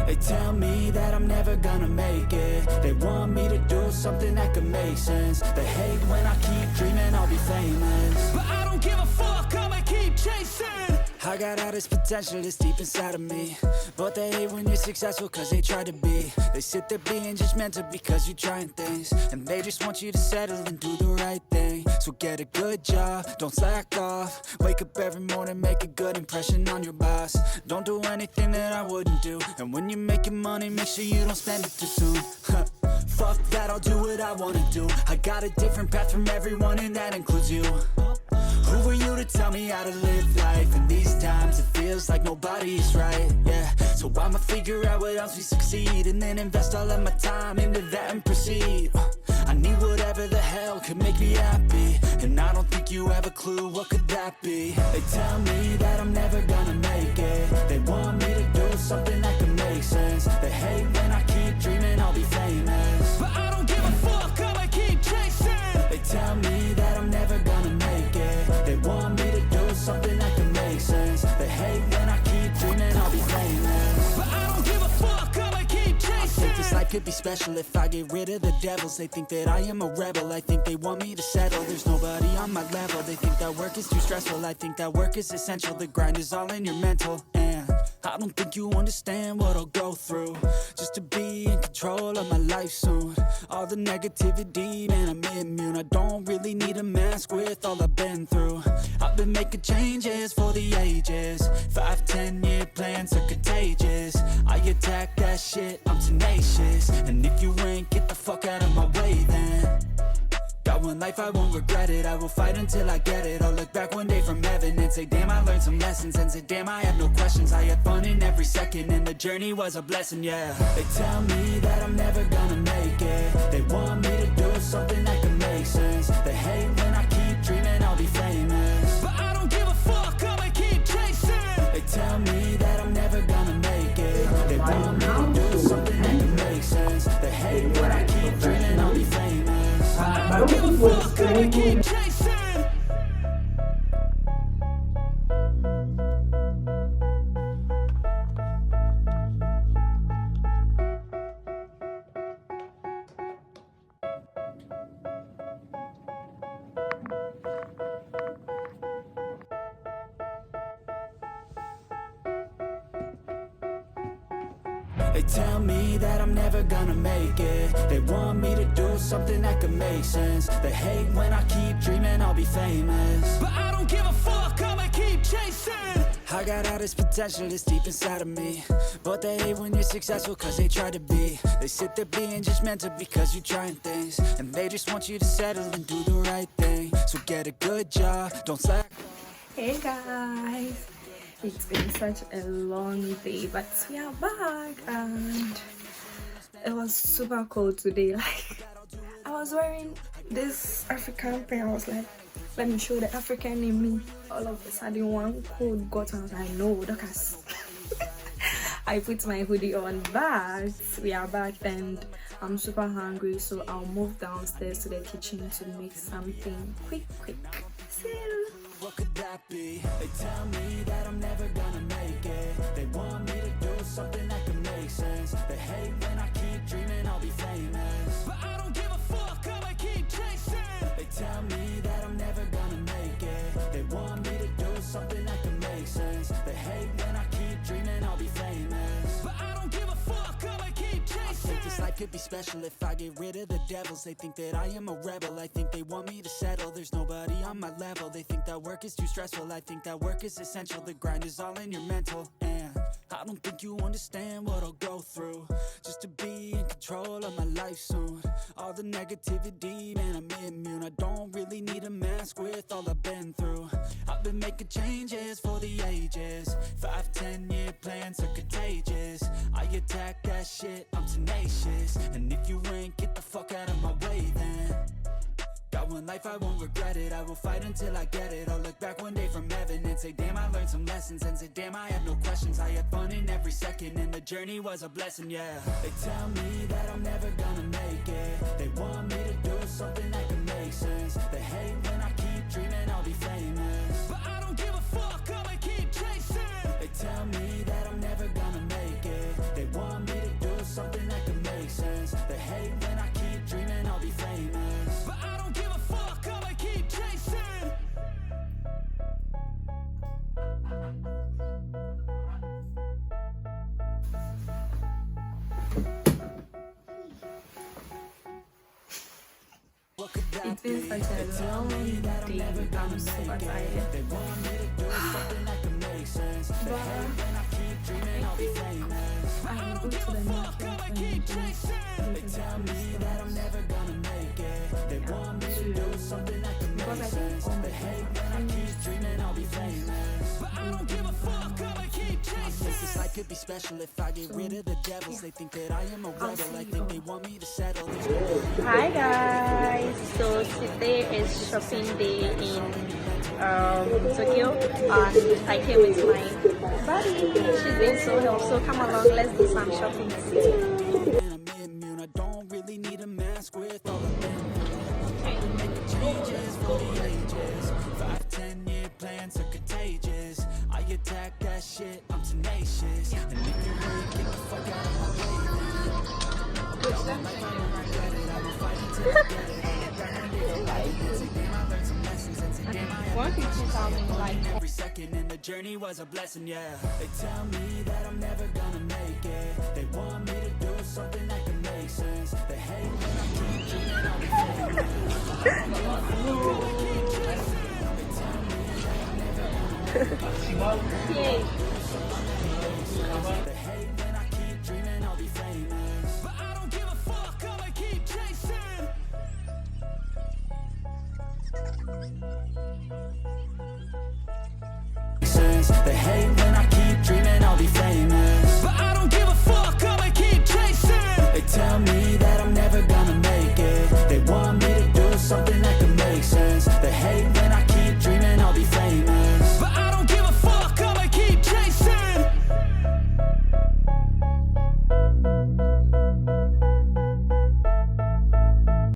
They tell me that I'm never gonna make it. They want me to do something that could make sense. They hate when I keep dreaming I'll be famous, but I don't give a fuck, I'ma keep chasing. I got all this potential that's deep inside of me, but they hate when you're successful cause they try to be. They sit there being judgmental because you're trying things, and they just want you to settle and do the right thing. So get a good job, don't slack off. Wake up every morning, make a good impression on your boss. Don't do anything that I wouldn't do, and when you're making money, make sure you don't spend it too soon. Fuck that, I'll do what I wanna do. I got a different path from everyone, and that includes you. Who are you to tell me how to live life? In these times it feels like nobody is right, yeah. So I'ma figure out what else we succeed, and then invest all of my time into that and proceed. I need whatever the hell could make me happy, and I don't think you have a clue what could that be. They tell me that I'm never gonna make it. They want me to do something that could make sense. They hate when I keep dreaming I'll be famous, but I don't give a fuck, I'ma keep chasing. They tell me that I'm never gonna make it. They want me to do something that can make sense. They hate when I keep dreaming I'll be famous, but I don't give a fuck, I'ma keep chasing. I think this life could be special if I get rid of the devils. They think that I am a rebel, I think they want me to settle. There's nobody on my level, they think that work is too stressful. I think that work is essential, the grind is all in your mental. And I don't think you understand what I'll go through just to be in control of my life soon. All the negativity, man, I'm immune. I don't really need a mask with all I've been through. I've been making changes for the ages. 5, 10-year plans are contagious. I attack that shit, I'm tenacious. And if you ain't, get the fuck out of my way then. Got one life, I won't regret it. I will fight until I get it. I'll look back one day from heaven and say, damn, I learned some lessons. And say, damn, I have no questions. I had fun in every second, and the journey was a blessing, yeah. They tell me that I'm never gonna make it. They want me to do something that can make sense. They hate when I keep dreaming I'll be famous, but I don't give a fuck, I'ma keep chasing. They tell me that I'm never gonna make it. They want me to do something that can make sense. They hate when I keep dreaming I'll be famous. I don't give a fuck, I'ma keep chasing. They tell me that I'm never gonna make it. They want me to do something that could make sense. They hate when I keep dreaming I'll be famous, but I don't give a fuck, I'ma keep chasing. I got all this potential that's deep inside of me, but they hate when you're successful cause they try to be. They sit there being judgmental because you're trying things, and they just want you to settle and do the right thing. So get a good job, don't slack. Hey guys, it's been such a long day, but we are back, and it was super cold today. Like, I was wearing this African print. I was like, let me show the African in me. All of a sudden, one cold got on. I was like, no, Dorcas. I put my hoodie on, but we are back and I'm super hungry, so I'll move downstairs to the kitchen to make something quick. See you. What could that be? They tell me that I'm never gonna make it. They want me to do something that can make sense. They hate when I keep dreaming I'll be famous, but I don't give a fuck, I'ma keep chasing. They tell me that I'm never gonna make it. They want me to do something that can make sense. They hate when I keep dreaming I'll be famous, but I don't give a fuck, I'ma keep chasing. I think this life could be special if I get rid of the devils. They think that I am a rebel, I think they want me to settle. There's nobody on my level, they think that work is too stressful. I think that work is essential, the grind is all in your mental. And I don't think you understand what I'll go through just to be in control of my life soon. All the negativity, man, I'm immune. I don't really need a mask with all I've been through. I've been making changes for the ages. 5, 10-year plans are contagious. I attack that shit, I'm tenacious. And if you ain't, get the fuck out of my way then. Got one life, I won't regret it. I will fight until I get it. I'll look back one day from heaven and say, damn, I learned some lessons. And say, damn, I have no questions. I had fun in every second, and the journey was a blessing, yeah. They tell me that I'm never gonna make it. They want me to do something that can make sense. They hate when I keep dreaming I'll be famous, but I don't give a fuck, I'ma keep chasing. They tell me that I'm never gonna make it. They want It's been such a long day. I'm super tired. But I'm going to the market when we do because I think This life could be special if I get rid of the devils. They think that I am a rebel. I think they want me to settle. Hi guys, so today is shopping day in Tokyo and I came with my buddy. She's being so helpful, so come along, let's do some shopping. I don't really need a mask with all of them. Changes for the ages. 5-10 year plans are contagious. I attack that shit, I'm tenacious. And if you ain't, get the fuck out of my way. Every second in the journey was a blessing, yeah. They tell me that I'm never gonna make it. They want me to do something that can make sense. They hate when I keep dreaming I'll be famous. Yay.